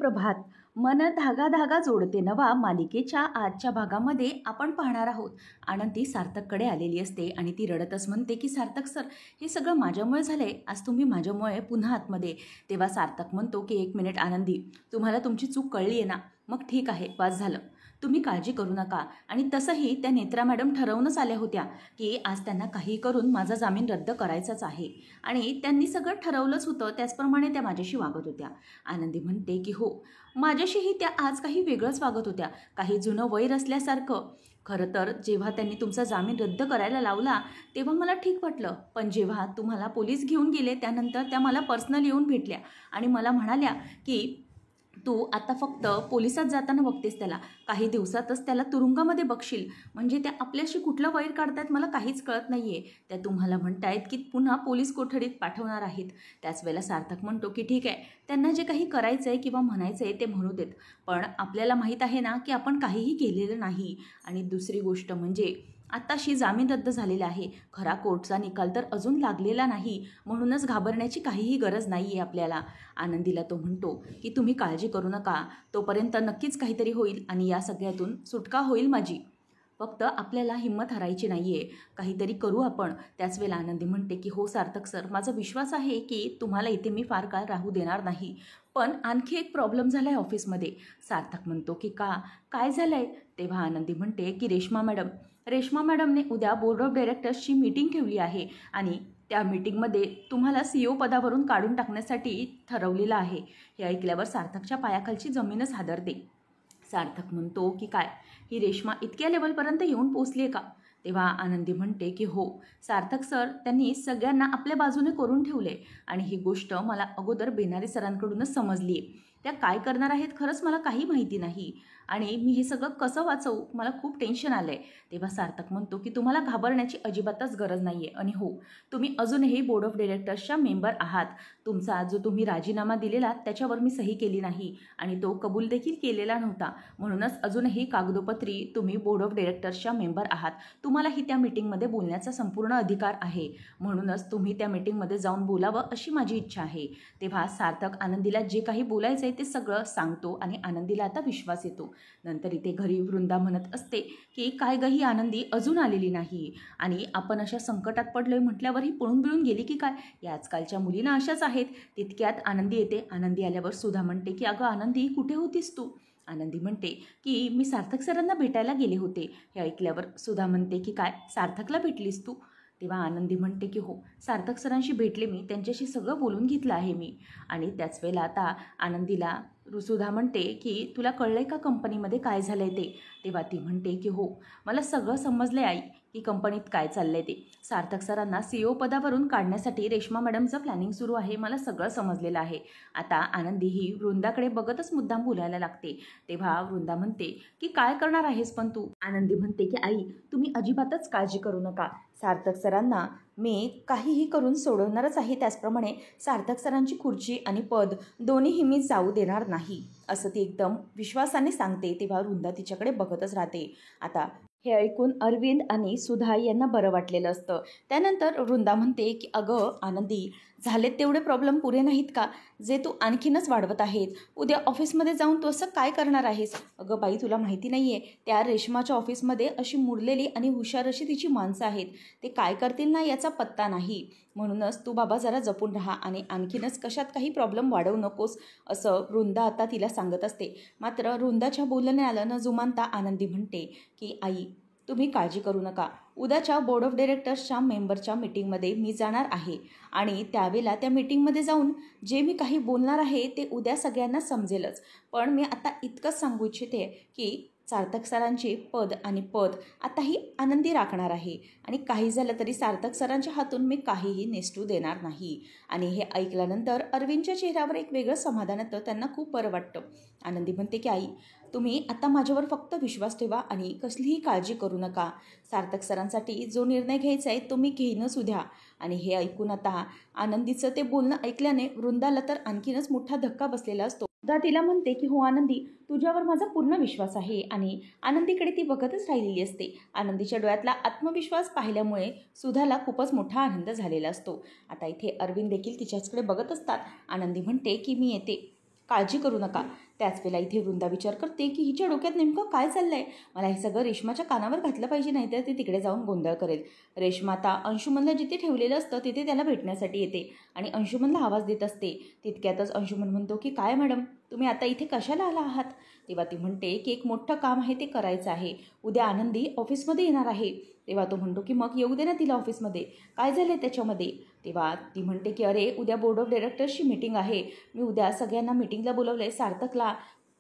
सुप्रभात. मन धागा धागा जोडते नवा मालिकेच्या आजच्या भागामध्ये आपण पाहणार आहोत. आनंदी सार्थककडे आलेली असते आणि ती रडतच म्हणते की सार्थक सर, हे सगळं माझ्यामुळे झालंय. आज तुम्ही माझ्यामुळे पुन्हा आतमध्ये. तेव्हा सार्थक म्हणतो की 1 मिनिट आनंदी, तुम्हाला तुमची चूक कळली आहे ना? मग ठीक आहे, बस झालं. तुम्ही काळजी करू नका. आणि तसंही त्या नेत्रा मॅडम ठरवूनच आल्या होत्या की आज त्यांना काही करून माझा जामीन रद्द करायचाच आहे आणि त्यांनी सगळं ठरवलंच होतं, त्याचप्रमाणे त्या माझ्याशी वागत होत्या. आनंदी म्हणते की हो, माझ्याशीही त्या आज काही वेगळंच वागत होत्या, काही जुनं वैर असल्यासारखं. खरं तर जेव्हा त्यांनी तुमचा जामीन रद्द करायला लावला तेव्हा मला ठीक वाटलं, पण जेव्हा तुम्हाला पोलीस घेऊन गेले त्यानंतर त्या मला पर्सनल येऊन भेटल्या आणि मला म्हणाल्या की तू आता फक्त पोलिसात जाताना बघतेस त्याला, काही दिवसातच त्याला तुरुंगामध्ये बघशील. म्हणजे त्या आपल्याशी कुठलं वैर काढतायत मला काहीच कळत नाही आहे. त्या तुम्हाला म्हणतायत की पुन्हा पोलीस कोठडीत पाठवणार आहेत. त्याच वेळेला सार्थक म्हणतो की ठीक आहे, त्यांना जे काही करायचं आहे किंवा म्हणायचं आहे ते म्हणू देत, पण आपल्याला माहीत आहे ना की आपण काहीही केलेलं नाही. आणि दुसरी गोष्ट म्हणजे आत्ताशी जामीन रद्द झालेला आहे, खरा कोर्टचा निकाल तर अजून लागलेला नाही, म्हणूनच घाबरण्याची काहीही गरज नाही आहे आपल्याला. आनंदीला तो म्हणतो की तुम्ही काळजी करू नका, तोपर्यंत नक्कीच काहीतरी होईल आणि या सगळ्यातून सुटका होईल माझी. फक्त आपल्याला हिंमत हरायची नाही आहे, काहीतरी करू आपण. त्याच वेळेला आनंदी म्हणते की हो सार्थक सर, माझा विश्वास आहे की तुम्हाला इथे मी फार काळ राहू देणार नाही, पण आणखी एक प्रॉब्लेम झाला आहे ऑफिसमध्ये. सार्थक म्हणतो की काय झालं आहे? तेव्हा आनंदी म्हणते की रेश्मा मॅडमने उद्या बोर्ड ऑफ डायरेक्टर्सची मीटिंग ठेवली आहे आणि त्या मीटिंगमध्ये तुम्हाला CEO पदावरून काढून टाकण्यासाठी ठरवलेलं आहे. हे ऐकल्यावर सार्थकच्या पायाखालची जमीनच हादरते. सार्थक म्हणतो की काय, ही रेश्मा इतक्या लेवलपर्यंत येऊन पोचली आहे का? तेव्हा आनंदी म्हणते की हो सार्थक सर, त्यांनी सगळ्यांना आपल्या बाजूने करून ठेवले आणि ही गोष्ट मला अगोदर बेनारे सरांकडूनच समजली आहे. त्या काय करणार आहेत खरंच मला काही माहिती नाही आणि मी हे सगळं कसं वाचवू, मला खूप टेन्शन आलं आहे. तेव्हा सार्थक म्हणतो की तुम्हाला घाबरण्याची अजिबातच गरज नाही आहे आणि हो, तुम्ही अजूनही बोर्ड ऑफ डायरेक्टर्सच्या मेंबर आहात. तुमचा जो तुम्ही राजीनामा दिलेला त्याच्यावर मी सही केली नाही आणि तो कबूल देखील केलेला नव्हता, म्हणूनच अजूनही कागदोपत्री तुम्ही बोर्ड ऑफ डायरेक्टर्सच्या मेंबर आहात. तुम्हालाही त्या मीटिंगमध्ये बोलण्याचा संपूर्ण अधिकार आहे, म्हणूनच तुम्ही त्या मीटिंगमध्ये जाऊन बोलावं अशी माझी इच्छा आहे. तेव्हा सार्थक आनंदीला जे काही बोलायचं आहे ते सगळं सांगतो आणि आनंदीला आता विश्वास येतो. नंतर इथे घरी वृंदा म्हणत असते की काय गं, ही आनंदी अजून आलेली नाही आणि आपण अशा संकटात पडलोय म्हटल्यावर ही पळून बिळून गेली की काय? या आजकालच्या मुलींना अशाच आहेत. तितक्यात आनंदी येते. आनंदी आल्यावर सुधा म्हणते की अगं आनंदी, कुठे होतीस तू? आनंदी म्हणते की मी सार्थक सरांना भेटायला गेले होते. हे ऐकल्यावर सुधा म्हणते की काय, सार्थकला भेटलीस तू? तेव्हा आनंदी म्हणते की हो, सार्थक सरांशी भेटले मी, त्यांच्याशी सगळं बोलून घेतलं आहे मी. आणि त्याच वेळेला आता आनंदीला सुधा म्हणते की तुला कळलंय का कंपनीमध्ये काय झालंय ते? तेव्हा ती म्हणते की हो, मला सगळं समजलंय आई की कंपनीत काय चाललंय ते. सार्थक सरांना CEO पदावरून काढण्यासाठी रेश्मा मॅडमचं प्लॅनिंग सुरू आहे, मला सगळं समजलेलं आहे. आता आनंदी ही वृंदाकडे बघतच मुद्दाम बोलायला लागते. तेव्हा वृंदा म्हणते की काय करणार आहेस पण तू? आनंदी म्हणते की आई, तुम्ही अजिबातच काळजी करू नका. सार्थक सरांना मी काहीही करून सोडवणारच आहे. त्याचप्रमाणे सार्थक सरांची खुर्ची आणि पद दोन्हीही मी जाऊ देणार नाही, असं ती एकदम विश्वासाने सांगते. तेव्हा वृंदा तिच्याकडे बघतच राहते. आता हे ऐकून अरविंद आणि सुधा यांना बरं वाटलेलं असतं. त्यानंतर वृंदा म्हणते की अगं आनंदी, झालेत तेवढे प्रॉब्लेम पुरे नाहीत का, जे तू आणखीनच वाढवत आहेत? उद्या ऑफिसमध्ये जाऊन तू असं काय करणार आहेस? अगं बाई, तुला माहिती नाही आहे, त्या रेश्माच्या ऑफिसमध्ये अशी मुरलेली आणि हुशार अशी तिची माणसं आहेत. ते काय करतील ना याचा पत्ता नाही. म्हणूनच तू बाबा जरा जपून राहा आणि आणखीनच कशात काही प्रॉब्लेम वाढवू नकोस, असं वृंदा आता तिला सांगत असते. मात्र वृंदाच्या बोलण्याला न जुमानता आनंदी म्हणते की आई, तुम्ही काळजी करू नका. उद्याच्या बोर्ड ऑफ डायरेक्टर्सच्या मेंबरच्या मीटिंगमध्ये मी जाणार आहे आणि त्यावेळेला त्या मीटिंगमध्ये जाऊन जे मी काही बोलणार आहे ते उद्या सगळ्यांना समजेलच. पण मी आता इतकंच सांगू इच्छिते की सार्थक सरांचे पद आताही आनंदी राखणार आहे आणि काही झालं तरी सार्थक सरांच्या हातून मी काहीही नेसटू देणार नाही. आणि हे ऐकल्यानंतर अरविंदच्या चेहऱ्यावर एक वेगळं समाधान येतं. त्यांना खूप बरं वाटतं. आनंदी म्हणते की आई, तुम्ही आता माझ्यावर फक्त विश्वास ठेवा आणि कसलीही काळजी करू नका. सार्थक सरांसाठी जो निर्णय घ्यायचा आहे तो मी घेईनच उद्या. आणि हे ऐकून आता आनंदीचं ते बोलणं ऐकल्याने वृंदाला तर आणखीनच मोठा धक्का बसलेला असतो. सुधा तिला म्हणते की हो आनंदी, तुझ्यावर माझा पूर्ण विश्वास आहे. आणि आनंदीकडे ती बघतच राहिलेली असते. आनंदीच्या डोळ्यातला आत्मविश्वास पाहिल्यामुळे सुधाला खूपच मोठा आनंद झालेला असतो. आता इथे अरविंद देखील तिच्याचकडे बघत असतात. आनंदी म्हणते की मी येते, काळजी करू नका. त्याच वेळेला इथे वृंदा विचार करते की हिच्या डोक्यात नेमकं काय चाललंय. मला हे सगळं रेश्माच्या कानावर घातलं पाहिजे, नाहीतर ती तिकडे जाऊन गोंधळ करेल. रेश्मा आता अंशुमनला जिथे ठेवलेलं असतं तिथे त्याला भेटण्यासाठी येते आणि अंशुमनला आवाज देत असते. तितक्यातच अंशुमन म्हणतो की काय मॅडम, तुम्ही आता इथे कशाला आला आहात. तेव्हा ती म्हणते की एक मोठं काम आहे ते करायचं आहे, उद्या आनंदी ऑफिसमध्ये येणार आहे. तेव्हा तो म्हणतो की मग येऊ दे ना तिला ऑफिसमध्ये, काय झालं त्याच्यामध्ये. तेव्हा ती म्हणते की अरे उद्या बोर्ड ऑफ डायरेक्टर्सची मीटिंग आहे, मी उद्या सगळ्यांना मीटिंगला बोलवलं आहे, सार्थकला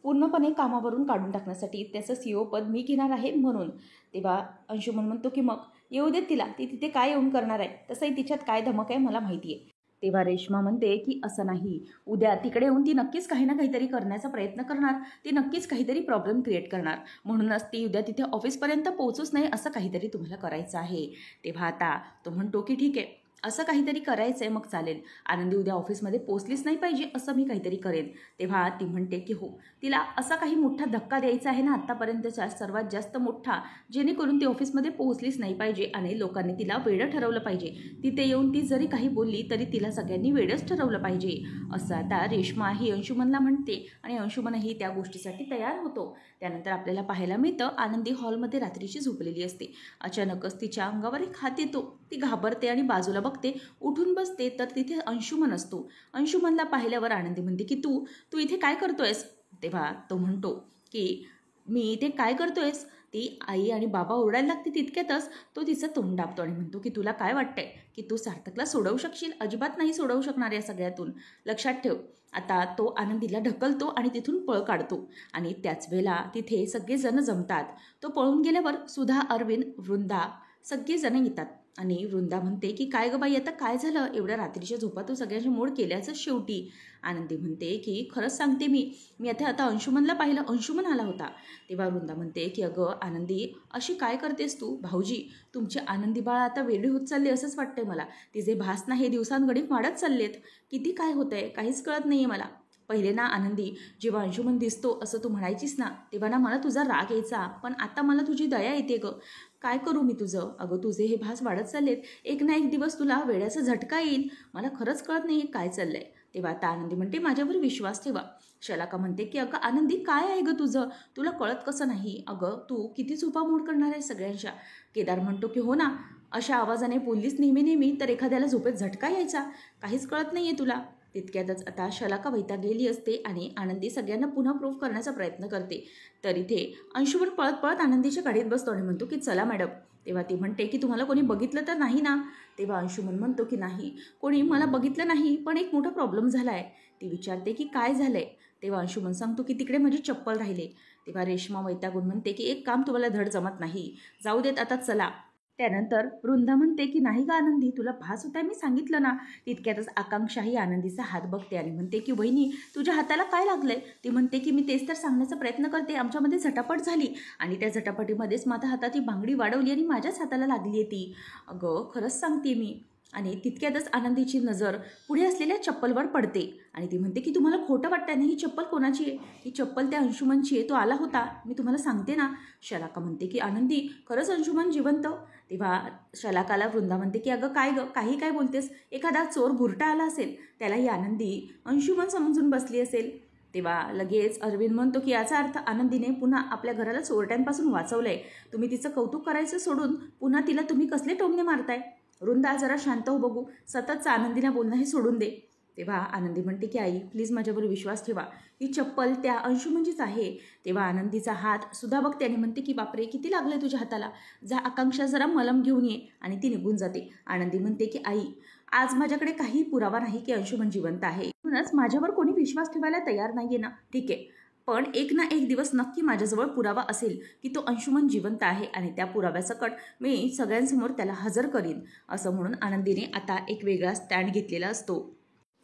पूर्णपणे कामावरून काढून टाकण्यासाठी त्याचं CEO पद मी घेणार आहे म्हणून. तेव्हा अंशुमन म्हणतो की मग येऊ देत तिला, ती तिथे काय येऊन करणार आहे, तसंही तिच्यात काय धमक आहे मला माहिती आहे. तेव्हा रेश्मा म्हणते की असं नाही, उद्या तिकडे येऊन ती नक्कीच काही ना काहीतरी करण्याचा प्रयत्न करणार, ती नक्कीच काहीतरी प्रॉब्लेम क्रिएट करणार, म्हणूनच ती उद्या तिथे ऑफिसपर्यंत पोहोचूच नाही असं काहीतरी तुम्हाला करायचं आहे. तेव्हा आता तो म्हणतो की ठीक आहे, असं काहीतरी करायचं आहे मग चालेल, आनंदी उद्या ऑफिसमध्ये पोचलीच नाही पाहिजे असं मी काहीतरी करेन. तेव्हा ती म्हणते की हो, तिला असा काही मोठा धक्का द्यायचा आहे ना आत्तापर्यंतचा सर्वात जास्त मोठा, जेणेकरून ती ऑफिसमध्ये पोहोचलीच नाही पाहिजे आणि लोकांनी तिला वेडं ठरवलं पाहिजे. तिथे येऊन ती जरी काही बोलली तरी तिला सगळ्यांनी वेडच ठरवलं पाहिजे असं आता रेश्मा ही अंशुमनला म्हणते आणि अंशुमनही त्या गोष्टीसाठी तयार होतो. त्यानंतर आपल्याला पाहायला मिळतं आनंदी हॉलमध्ये रात्रीची झोपलेली असते. अचानकच तिच्या अंगावर एक हात येतो, ती घाबरते आणि बाजूला बघते, उठून बसते तर तिथे अंशुमन असतो. अंशुमनला पाहिल्यावर आनंदी म्हणते की तू तू इथे काय करतोयस. तेव्हा तो म्हणतो की मी इथे काय करतोयस. ती आई आणि बाबा ओरडायला लागते. तितक्यातच तो तिचं तोंड दाबतो आणि म्हणतो की तुला काय वाटतंय की तू सार्थकला सोडवू शकशील. अजिबात नाही सोडवू शकणार या सगळ्यातून, लक्षात ठेव. आता तो आनंदीला ढकलतो आणि तिथून पळ काढतो आणि त्याच वेळेला तिथे सगळेजण जमतात. तो पळून गेल्यावर सुधा, अरविंद, वृंदा सगळेजण येतात आणि वृंदा म्हणते की काय गं बाई, आता काय झालं, एवढ्या रात्रीच्या झोपा तू सगळ्यांची मोड केल्याचं शेवटी. आनंदी म्हणते की खरंच सांगते मी आता अंशुमनला पाहिलं, अंशुमन आला होता. तेव्हा वृंदा म्हणते की अगं आनंदी, अशी काय करतेस तू. भाऊजी, तुमचे आनंदी बाळ आता वेडे होत चालले असंच वाटतंय मला. तिचे भास ना हे दिवसांगणिक वाढत चाललेत. किती काय होतंय काहीच कळत नाही आहे मला. पहिले ना आनंदी, जेव्हा अंशुमन दिसतो असं तू म्हणायचीस ना, तेव्हा ना मला तुझा राग यायचा, पण आता मला तुझी दया येते गं. काय करू मी तुझं. अगं तुझे हे भास वाढत चाललेत, एक ना एक दिवस तुला वेड्याचा झटका येईल. मला खरंच कळत नाही काय चाललंय. तेव्हा आता आनंदी म्हणते माझ्यावर विश्वास ठेवा. शलाका म्हणते की अगं आनंदी, काय आहे गं तुझं, तुला कळत कसं नाही. अगं तू किती झोपामोड करणार आहे सगळ्यांच्या. केदार म्हणतो की हो ना, अशा आवाजाने बोललीस नेहमी तर एखाद्याला झोपेत झटका यायचा. काहीच कळत नाही आहे तुला. तितक्यातच आता शलाका वैतागलेली असते आणि आनंदी सगळ्यांना पुन्हा प्रूव्ह करण्याचा प्रयत्न करते. तर इथे अंशुमन पळत पळत आनंदीच्या गाडीत बसतो आणि म्हणतो की चला मॅडम. तेव्हा ती म्हणते की तुम्हाला कोणी बघितलं तर नाही ना. तेव्हा अंशुमन म्हणतो की नाही, कोणी मला बघितलं नाही, पण एक मोठा प्रॉब्लेम झाला आहे. ती विचारते की काय झालं आहे. तेव्हा अंशुमन सांगतो की तिकडे माझी चप्पल राहिले. तेव्हा रेश्मा वैतागून म्हणते की एक काम तुम्हाला धड जमत नाही, जाऊ देत आता चला. त्यानंतर वृंदा म्हणते की नाही का आनंदी, तुला भास होता मी सांगितलं ना. तितक्यातच आकांक्षाही आनंदीचा हात बघते आणि म्हणते की वहिनी, तुझ्या हाताला काय लागलंय. ती म्हणते की मी तेच तर सांगण्याचा प्रयत्न करते, आमच्यामध्ये झटापट झाली आणि त्या झटापटीमध्येच माझ्या हाताची बांगडी वाढवली आणि माझ्याच हाताला लागली आहे ती. अगं खरंच सांगते मी. आणि तितक्यातच आनंदीची नजर पुढे असलेल्या चप्पलवर पडते आणि ती म्हणते की तुम्हाला खोटं वाटतं ना, ही चप्पल कोणाची आहे. ही चप्पल त्या अंशुमनची आहे, तो आला होता, मी तुम्हाला सांगते ना. शलाका म्हणते की आनंदी, खरंच अंशुमन जिवंत. तेव्हा शलाकाला वृंदा म्हणते की अगं काय गं, काही काय बोलतेस, एखादा चोर भुरटा आला असेल, त्याला ही आनंदी अंशुमन समजून बसली असेल. तेव्हा लगेच अरविंद म्हणतो की याचा अर्थ आनंदीने पुन्हा आपल्या घराला चोरट्यांपासून वाचवलंय. तुम्ही तिचं कौतुक करायचं सोडून पुन्हा तिला तुम्ही कसले टोमणे मारताय. वृंदा जरा शांत हो बघू, सततचं आनंदीला बोलणं हे सोडून दे. तेव्हा आनंदी म्हणते की आई प्लीज माझ्यावर विश्वास ठेवा, ही चप्पल त्या अंशुमनचीच आहे. तेव्हा आनंदीचा हात सुद्धा बघते आणि म्हणते की बापरे किती लागलंय तुझ्या हाताला, जा आकांक्षा जरा मलम घेऊन ये. आणि ती निघून जाते. आनंदी म्हणते की आई, आज माझ्याकडे काही पुरावा नाही की अंशुमन जिवंत आहे, म्हणूनच माझ्यावर कोणी विश्वास ठेवायला तयार नाहीये ना. ठीक आहे, पण एक ना एक दिवस नक्की माझ्याजवळ पुरावा असेल की तो अंशुमन जिवंत आहे आणि त्या पुराव्यासकट मी सगळ्यांसमोर त्याला हजर करीन. असं म्हणून आनंदीने आता एक वेगळा स्टँड घेतलेला असतो.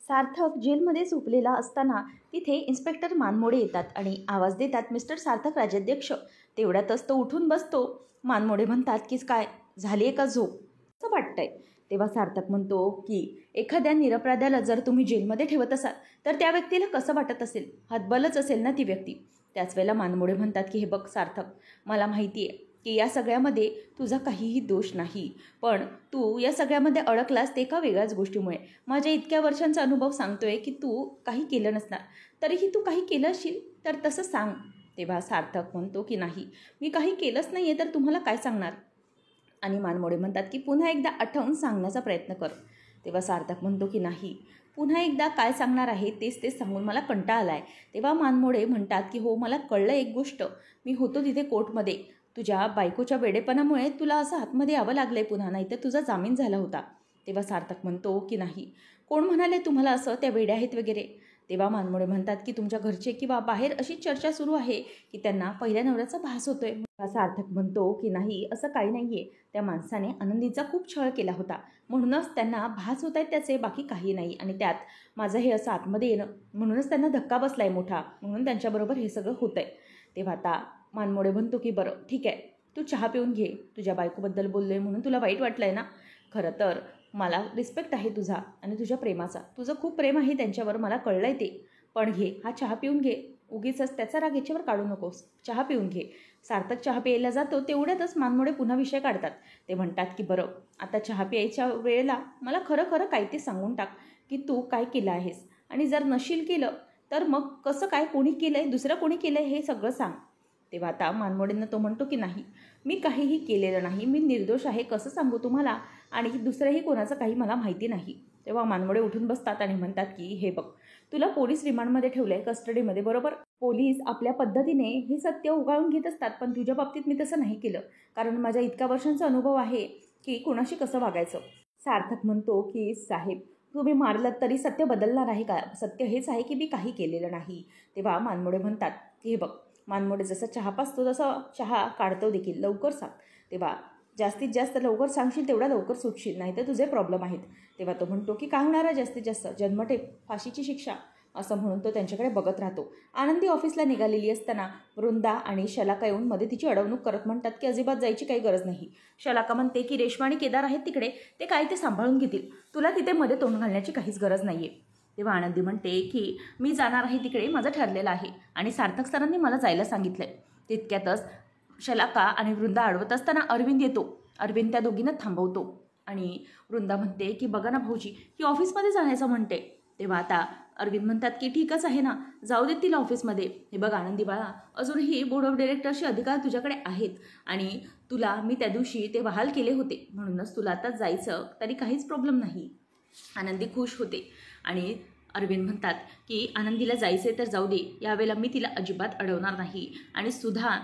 सार्थक जेलमध्ये झोपलेला असताना तिथे इन्स्पेक्टर मानमोडे येतात आणि आवाज देतात मिस्टर सार्थक राजाध्यक्ष. तेवढ्यातच तो उठून बसतो. मानमोडे म्हणतात की काय झाली आहे का झोप, असं वाटतंय. तेव्हा सार्थक म्हणतो की एखाद्या निरपराध्याला जर तुम्ही जेलमध्ये ठेवत असाल तर त्या व्यक्तीला कसं वाटत असेल, हतबलच असेल ना ती व्यक्ती. त्याच वेळेला मानमोडे म्हणतात की हे बघ सार्थक, मला माहिती आहे की या सगळ्यामध्ये तुझा काहीही दोष नाही, पण तू या सगळ्यामध्ये अडकलास ते एका वेगळ्याच गोष्टीमुळे. माझ्या इतक्या वर्षांचा अनुभव सांगतोय की तू काही केलं नसणार, तरीही तू काही केलं असशील तर तसं सांग. तेव्हा सार्थक म्हणतो की नाही, मी काही केलंच नाही आहे तर तुम्हाला काय सांगणार. आणि मानमोडे म्हणतात की पुन्हा एकदा आठवून सांगण्याचा प्रयत्न कर. तेव्हा सार्थक म्हणतो की नाही, पुन्हा एकदा काय सांगणार आहे तेच तेच सांगून मला कंटाळा आला आहे. तेव्हा मानमोडे म्हणतात की हो, मला कळलं एक गोष्ट, मी होतो तिथे कोर्टमध्ये, तुझ्या बायकोच्या वेडेपणामुळे तुला असं आतमध्ये यावं लागलं आहे पुन्हा, नाही तर तुझा जामीन झाला होता. तेव्हा सार्थक म्हणतो की नाही, कोण म्हणाले तुम्हाला असं, त्या वेड्या आहेत वगैरे. तेव्हा मानमोडे म्हणतात की तुमच्या घरचे किंवा बाहेर अशी चर्चा सुरू आहे की त्यांना पहिल्या नवऱ्याचा भास होतोय. सार्थक म्हणतो की नाही, असं काही नाही आहे, त्या माणसाने आनंदीचा खूप छळ केला होता म्हणूनच त्यांना भास होत आहेत त्याचे, बाकी काही नाही. आणि त्यात माझं हे असं आतमध्ये येणं म्हणूनच त्यांना धक्का बसला आहे मोठा, म्हणून त्यांच्याबरोबर हे सगळं होतं आहे. तेव्हा आता मानमोडे म्हणतो की बरं ठीक आहे, तू चहा पिऊन घे, तुझ्या बायकोबद्दल बोललो आहे म्हणून तुला वाईट वाटलं आहे ना. खरं तर मला रिस्पेक्ट आहे तुझा आणि तुझ्या प्रेमाचा, तुझं खूप प्रेम आहे त्यांच्यावर, मला कळलं आहे ते. पण घे, हा चहा पिऊन घे, उगीचच त्याचा राग याच्यावर काढू नकोस, चहा पिऊन घे. सार्थक चहा प्यायला जातो तेवढ्यातच मानमोडे पुन्हा विषय काढतात. ते म्हणतात की बरं, आता चहा प्यायच्या वेळेला मला खरं खरं काय ते सांगून टाक की तू काय केलं आहेस, आणि जर नशील केलं तर मग कसं काय, कोणी केलं आहे, दुसरं कोणी केलं आहे, हे सगळं सांग. तेव्हा आता मानमोडेंना तो म्हणतो की नाही, मी काहीही केलेलं नाही, मी निर्दोष आहे, कसं सांगू तुम्हाला, आणि दुसरंही कोणाचं काही मला माहिती नाही. तेव्हा मानमोडे उठून बसतात आणि म्हणतात की हे बघ, तुला पोलीस रिमांडमध्ये ठेवलं आहे, कस्टडीमध्ये, बरोबर. पोलीस आपल्या पद्धतीने हे सत्य उगाळून घेत असतात, पण तुझ्या बाबतीत मी तसं नाही केलं, कारण माझ्या इतक्या वर्षांचा अनुभव आहे की कोणाशी कसं वागायचं. सार्थक म्हणतो की साहेब, तुम्ही मारलं तरी सत्य बदलणार आहे का, सत्य हेच आहे की मी काही केलेलं नाही. तेव्हा मानमोडे म्हणतात की हे बघ, मानमोडे जसं चहा पाचतो तसं चहा काढतो देखील, लवकर सांग. तेव्हा जास्तीत जास्त लवकर सांगशील तेवढा लवकर सुटशील, नाही तर तुझे प्रॉब्लेम आहेत. तेव्हा तो म्हणतो की काय होणार आहे जास्तीत जास्त, जन्मठेप, फाशीची शिक्षा, असं म्हणून तो त्यांच्याकडे बघत राहतो. आनंदी ऑफिसला निघालेली असताना वृंदा आणि शलाका येऊन मध्ये तिची अडवणूक करत म्हणतात की अजिबात जायची काही गरज नाही. शलाका म्हणते की रेश्मा आणि केदार आहेत तिकडे, ते काय ते सांभाळून घेतील, तुला तिथे मध्ये तोंड घालण्याची काहीच गरज नाही आहे. तेव्हा आनंदी म्हणते की मी जाणार आहे तिकडे, माझं ठरलेलं आहे आणि सार्थक सरांनी मला जायला सांगितलं आहे. तितक्यातच शलाका आणि वृंदा अडवत असताना अरविंद येतो. अरविंद त्या दोघींना थांबवतो आणि वृंदा म्हणते की बघा ना भाऊजी, की ऑफिसमध्ये जाण्याचं म्हणते. तेव्हा आता अरविंद म्हणतात की ठीकच आहे ना, जाऊ देत तिला ऑफिसमध्ये. हे बघ आनंदी बाळा, अजूनही बोर्ड ऑफ डायरेक्टरचे अधिकार तुझ्याकडे आहेत आणि तुला मी त्या दिवशी ते बहाल केले होते, म्हणूनच तुला आता जायचं तरी काहीच प्रॉब्लेम नाही. आनंदी खुश होते आणि अरविंद म्हणतात की आनंदीला जायचे तर जाऊ दे, यावेळेला मी तिला अजिबात अडवणार नाही. आणि सुद्धा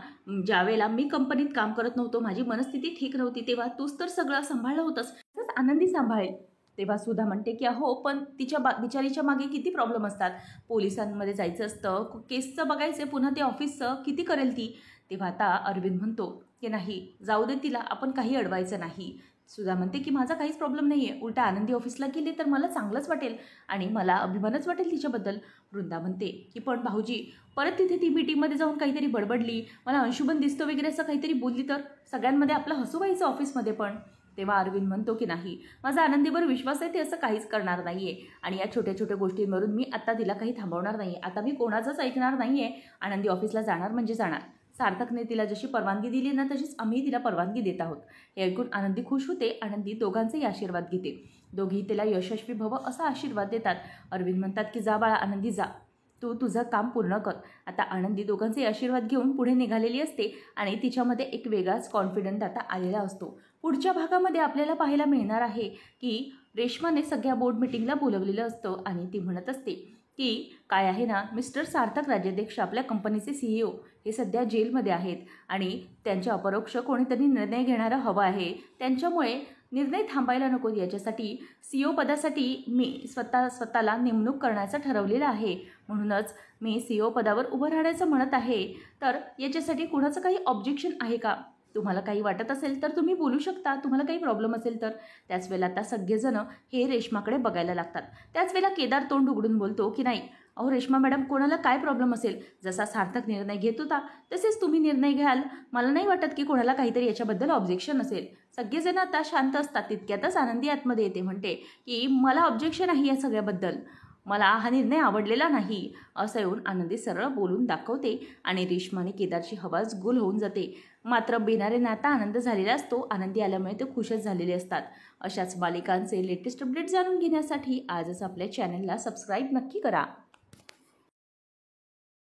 ज्यावेळेला मी कंपनीत काम करत नव्हतो, माझी मनस्थिती ठीक नव्हती, तेव्हा तूच तर सगळं सांभाळलं होतंस, तसंच आनंदी सांभाळेल. तेव्हा सुद्धा म्हणते की अहो, पण तिच्या बिचारीच्या मागे किती प्रॉब्लेम असतात, पोलिसांमध्ये जायचं असतं, केसचं बघायचं, पुन्हा ते ऑफिसचं किती करेल ती. तेव्हा आता अरविंद म्हणतो की नाही, जाऊ दे तिला, आपण काही अडवायचं नाही. सुद्धा म्हणते की माझा काहीच प्रॉब्लेम नाही आहे, उलटा आनंदी ऑफिसला गेले तर मला चांगलंच वाटेल आणि मला अभिमानच वाटेल तिच्याबद्दल. वृंदा म्हणते की पण भाऊजी, परत तिथे ती मीटिंगमध्ये जाऊन काहीतरी बडबडली, मला अंशुमन दिसतो वगैरे असं काहीतरी बोलली तर सगळ्यांमध्ये आपलं हसू व्हायचं ऑफिसमध्ये पण. तेव्हा अरविंद म्हणतो की नाही, माझा आनंदीवर विश्वास आहे, ते असं काहीच करणार नाही आहे आणि या छोट्या छोट्या गोष्टींवरून मी आता तिला काही थांबवणार नाही, आता मी कोणाचंच ऐकणार नाही आहे. आनंदी ऑफिसला जाणार म्हणजे जाणार, सार्थकने तिला जशी परवानगी दिली ना तशीच आम्ही तिला परवानगी देत आहोत. हे ऐकून आनंदी खुश होते. आनंदी दोघांचेही आशीर्वाद घेते, दोघी तिला यशस्वी भव असा आशीर्वाद देतात. अरविंद म्हणतात की जा बाळा आनंदी, जा, तू तुझं काम पूर्ण कर. आता आनंदी दोघांचे आशीर्वाद घेऊन पुढे निघालेली असते आणि तिच्यामध्ये एक वेगळाच कॉन्फिडंट आता आलेला असतो. पुढच्या भागामध्ये आपल्याला पाहायला मिळणार आहे की रेश्माने सगळ्या बोर्ड मिटिंगला बोलवलेलं असतं आणि ती म्हणत असते की काय आहे ना मिस्टर सार्थक राज्याध्यक्ष, आपल्या कंपनीचे CEO हे सध्या जेलमध्ये आहेत आणि त्यांच्या अपरोक्ष कोणीतरी निर्णय घेणारं हवं आहे, त्यांच्यामुळे निर्णय थांबायला नको, याच्यासाठी CEO पदासाठी मी स्वतःला नेमणूक करण्याचं ठरवलेलं आहे, म्हणूनच मी CEO पदावर उभं राहण्याचं म्हणत आहे. तर याच्यासाठी कुणाचं काही ऑब्जेक्शन आहे का, तुम्हाला काही वाटत असेल तर तुम्ही बोलू शकता, तुम्हाला काही प्रॉब्लेम असेल तर. त्याच वेळेला आता सगळेजण हे रेश्माकडे बघायला लागतात. त्याच वेळेला केदार तोंड उघडून बोलतो की नाही अहो रेश्मा मॅडम, कोणाला काय प्रॉब्लेम असेल, जसा सार्थक निर्णय घेत होता तसेच तुम्ही निर्णय घ्याल, मला नाही वाटत की कोणाला काहीतरी याच्याबद्दल ऑब्जेक्शन असेल. सगळेजण आता शांत असतात. तितक्यातच आनंदी आतमध्ये येते, म्हणते की मला ऑब्जेक्शन आहे या सगळ्याबद्दल, मला हा निर्णय आवडलेला नाही, असं येऊन आनंदी सरळ बोलून दाखवते आणि रेश्मा आणि केदारची हवाच गुल होऊन जाते. मात्र बिनारे आता आनंद झालेला असतो. आनंदी आल्यामुळे ते खुशच झालेले असतात. अशाच मालिकांचे लेटेस्ट अपडेट जाणून घेण्यासाठी आजच आपल्या चॅनलला सबस्क्राईब नक्की करा.